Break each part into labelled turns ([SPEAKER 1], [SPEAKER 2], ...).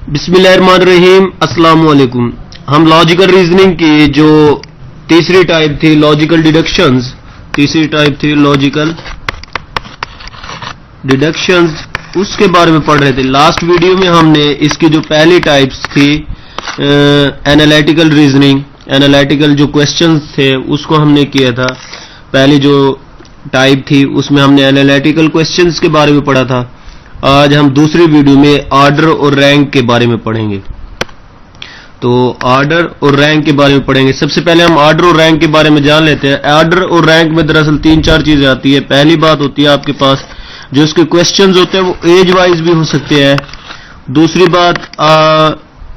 [SPEAKER 1] बिस्मिल्लाहिर्रहमानिर्रहीम। अस्सलाम वालेकुम। हम लॉजिकल रीजनिंग की जो तीसरी टाइप थी लॉजिकल डिडक्शंस, तीसरी टाइप थी लॉजिकल डिडक्शंस, उसके बारे में पढ़ रहे थे। लास्ट वीडियो में हमने इसकी जो पहली टाइप्स थी एनालिटिकल रीजनिंग, एनालिटिकल जो क्वेश्चंस थे उसको हमने किया था। पहली जो टाइप थी उसमें हमने एनालिटिकल क्वेश्चंस के बारे में पढ़ा था। आज हम दूसरी वीडियो में ऑर्डर और रैंक के बारे में पढ़ेंगे। तो ऑर्डर और रैंक के बारे में पढ़ेंगे। सबसे पहले हम ऑर्डर और रैंक के बारे में जान लेते हैं। ऑर्डर और रैंक में दरअसल 3-4 चीजें आती है। पहली बात होती है आपके पास जो इसके क्वेश्चंस होते हैं वो एज वाइज भी हो सकते हैं। दूसरी बात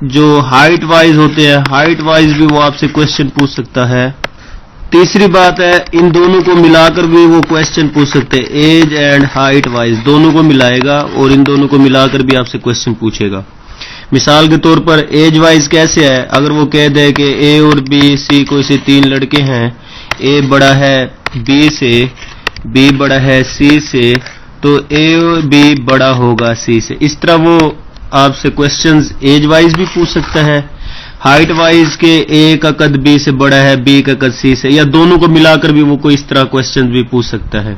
[SPEAKER 1] जो हाइट वाइज होते हैं, हाइट वाइज भी वो आपसे क्वेश्चन पूछ सकता है। तीसरी बात है इन दोनों को मिलाकर भी वो क्वेश्चन पूछ सकते हैं, एज एंड हाइट वाइज दोनों को मिलाएगा और इन दोनों को मिलाकर भी आपसे क्वेश्चन पूछेगा। मिसाल के तौर पर एज वाइज कैसे है, अगर वो कह दे कि ए और बी सी कोई से 3 लड़के हैं, ए बड़ा है बी से, बी बड़ा है सी से, तो ए और बी बड़ा होगा सी से। इस तरह वो आपसे क्वेश्चंस एज वाइज भी पूछ सकता है। हाइट वाइज के ए का कद बी से बड़ा है, बी का कद सी से, या दोनों को मिलाकर भी वो कोई इस तरह क्वेश्चन भी पूछ सकता है।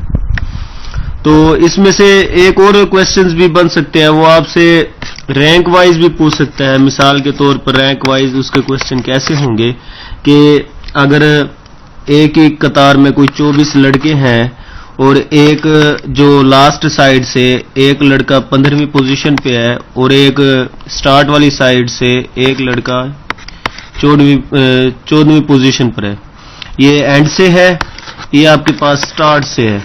[SPEAKER 1] तो इसमें से एक और क्वेश्चंस भी बन सकते हैं, वो आपसे रैंक वाइज भी पूछ सकता है। मिसाल के तौर पर रैंक वाइज उसके क्वेश्चन कैसे होंगे कि अगर एक ही कतार में कोई 24 लड़के हैं और एक जो लास्ट साइड से एक लड़का 15वीं पोजीशन पे है और एक स्टार्ट वाली साइड से एक लड़का 14वीं पोजीशन पर है। ये एंड से है, ये आपके पास स्टार्ट से है।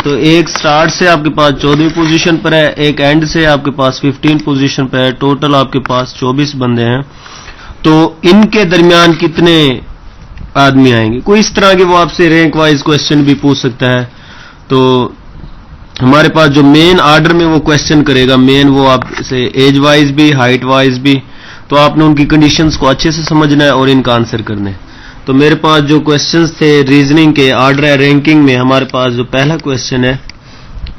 [SPEAKER 1] तो एक स्टार्ट से आपके पास 14वीं पोजीशन पर है, एक एंड से आपके पास 15 पोजीशन पर है। टोटल आपके पास 24 बंदे हैं। तो इनके दरमियान कितने आदमी आएंगे, कोई इस तरह के वो आपसे रैंक वाइज क्वेश्चन भी पूछ सकता है। तो हमारे पास जो मेन ऑर्डर में वो क्वेश्चन करेगा, मेन वो आपसे एज वाइज भी हाइट वाइज भी, तो आपने उनकी कंडीशंस को अच्छे से समझना है और इनका आंसर करना है। तो मेरे पास जो क्वेश्चंस थे रीजनिंग के ऑर्डर है रैंकिंग में, हमारे पास जो पहला क्वेश्चन है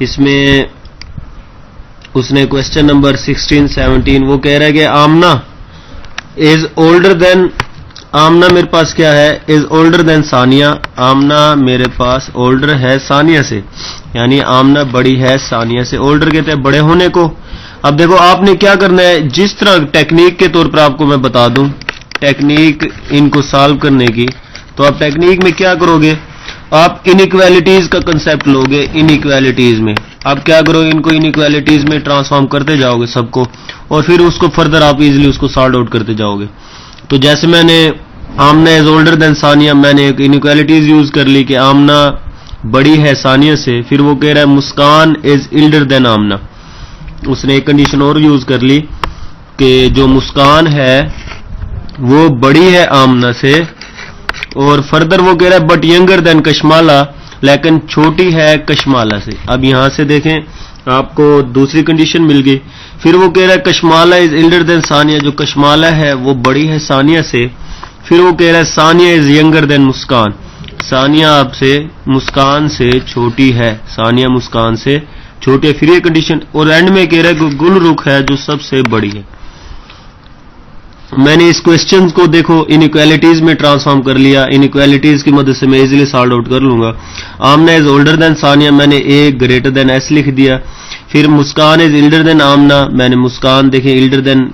[SPEAKER 1] इसमें उसने क्वेश्चन नंबर 16-17 वो कह रहा है कि आमना इज ओल्डर देन, आमना मेरे पास क्या है, इज ओल्डर देन सानिया। आमना मेरे पास ओल्डर है सानिया से, यानी आमना बड़ी है सानिया से। ओल्डर कहते हैं बड़े होने को। अब देखो आपने क्या करना है, जिस तरह टेक्निक के तौर पर आपको मैं बता दूं टेक्निक इनको सॉल्व करने की, तो आप टेक्निक में क्या करोगे, आप इनइक्वालिटीज का कंसेप्ट लोगे। इनइक्वालिटीज में आप क्या करोगे, इनको इनइक्वालिटीज में ट्रांसफॉर्म करते जाओगे सबको, और फिर उसको फर्दर आप इजीली उसको सॉल्व आउट करते जाओगे। तो जैसे मैंने आमना इज ओल्डर देन सानिया, मैंने एक इनइक्वालिटीज यूज कर ली कि आमना बड़ी है सानिया से। फिर वो कह रहा है मुस्कान इज इल्डर देन आमना, उसने एक कंडीशन और यूज कर ली कि जो मुस्कान है वो बड़ी है आमना से, और फर्दर वो कह रहा है बट यंगर देन कशमाला, लेकिन छोटी है कशमाला से। अब यहां से देखें आपको दूसरी कंडीशन मिल गई। फिर वो कह रहा है Kashmala is elder then Sania, जो कशमाला है वो बड़ी है सानिया से। फिर वो कह रहा है सानिया इज यंगर देन मुस्कान, सानिया आपसे मुस्कान से छोटी है, सानिया मुस्कान से छोटी है। फिर ये कंडीशन, और एंड में कह रहा है कि गुलरुख है जो सबसे बड़ी है। मैंने इस क्वेश्चन को देखो इनइक्वालिटीज में ट्रांसफॉर्म कर लिया। इनइक्वालिटीज की मदद से मैं इजीली सॉल्व आउट कर लूंगा। आमना इज ओल्डर देन सानिया, मैंने ए ग्रेटर देन एस लिख दिया। फिर मुस्कान इज इल्डर देन आमना, मैंने मुस्कान देखें इल्डर देन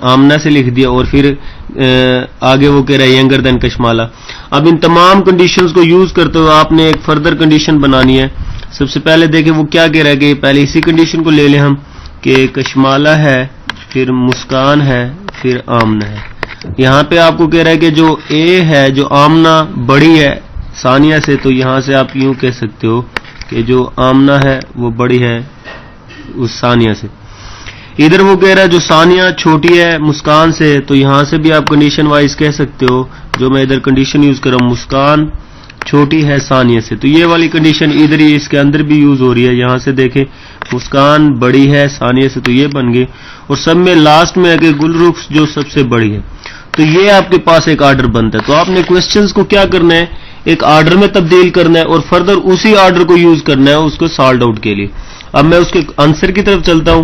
[SPEAKER 1] आमना से लिख दिया। और फिर आगे वो कह रहा है यंगर देन कशमाला। अब इन तमाम कंडीशंस को यूज करते हुए आपने एक फर्दर कंडीशन बनानी है। सबसे पहले देखें वो क्या कह रहा है कि पहले इसी कंडीशन को ले लें हम कि कशमाला है, फिर मुस्कान है, फिर आमना है। यहां पे आपको कह रहा है कि जो ए है, जो आमना बड़ी है सानिया से, तो यहां से आप यूं कह सकते हो कि जो आमना है वो बड़ी है उस सानिया से। इधर वो कह रहा है जो सानिया छोटी है मुस्कान से, तो यहां से भी आप कंडीशन वाइज कह सकते हो, जो मैं इधर कंडीशन यूज कर रहा हूं, मुस्कान छोटी है सानिया से। तो ये वाली कंडीशन इधर ही इसके अंदर भी यूज हो रही है। यहां से देखें मुस्कान बड़ी है सानिया से, तो ये बन गई। और सब में लास्ट में है कि गुलरुख जो सबसे बड़ी है। तो ये आपके पास एक ऑर्डर बनता है। तो आपने क्वेश्चंस को क्या करना है, एक ऑर्डर में तब्दील करना है और फर्दर उसी ऑर्डर को यूज करना है उसको सॉल्व आउट के लिए। अब मैं उसके आंसर की तरफ चलता हूं।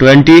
[SPEAKER 1] 20.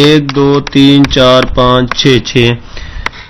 [SPEAKER 1] 1 2 3 4 5 6 6,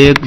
[SPEAKER 1] 1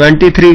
[SPEAKER 1] 23.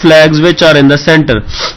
[SPEAKER 1] flags which are in the center.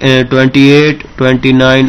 [SPEAKER 1] 28, 29